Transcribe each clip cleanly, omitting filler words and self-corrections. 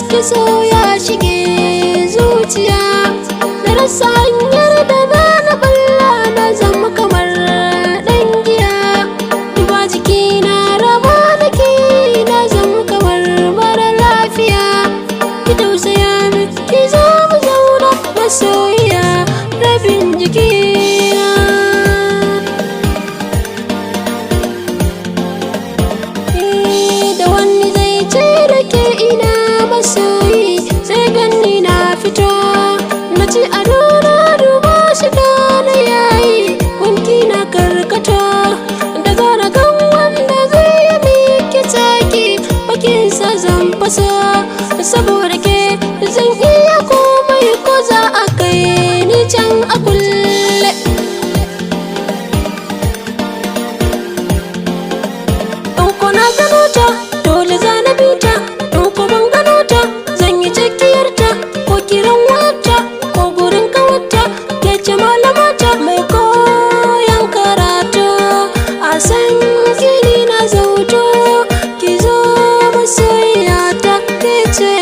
gaske so ya shige zuciya, na rasa hanyar da na balla, na zama kamar ɗan giya. Duba jikina raba nake, na zama kamar mara lafiya. Ki tausaya min, ki zo mu zauna masoyiya, rabin jikina. Da wani zai ce da ke ina masoyi, sai ganni na fito, na ci ado na duba shi na yayi, wanki na karkato, da zara kan wanda zai yi miki taki, bakin sa zan faso, saboda ke zan iya komai, ko za a kai ni can a kulle. Ɗauko na gano ta, dole za na bi ta, ɗauko ban gano ta, zan yi cikiyarta, ko kiran wata, ko gurin kawata, ke ce malamata mai koyan karatu, a san gini na zauto, ki zo masoyiyata, ke ce,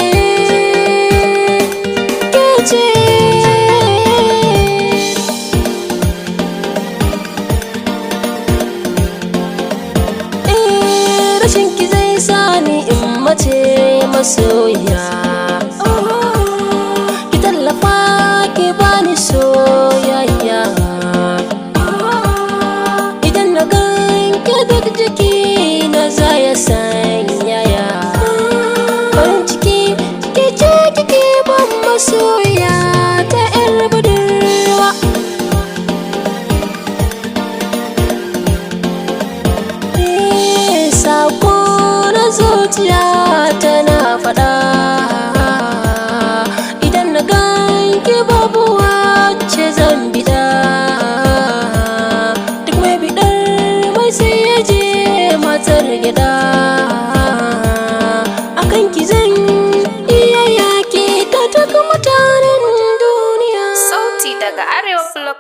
ke ce. Rashin ki zai sa ni in mace masoyiya, ki tallafa ki bani soyayya, idan na ganke duk jiki na za ya sanyaya, farin ciki ki ce kike ban masoyiya ta 'yar budurwa. Sako na zuciya tana faɗa, idan na ganki babu wacce zan bida, duk mai bidar mai sai ya je matar gida, akan ki zan iya yaki ta duk mutanen duniya. Sauti daga Arewa Blog.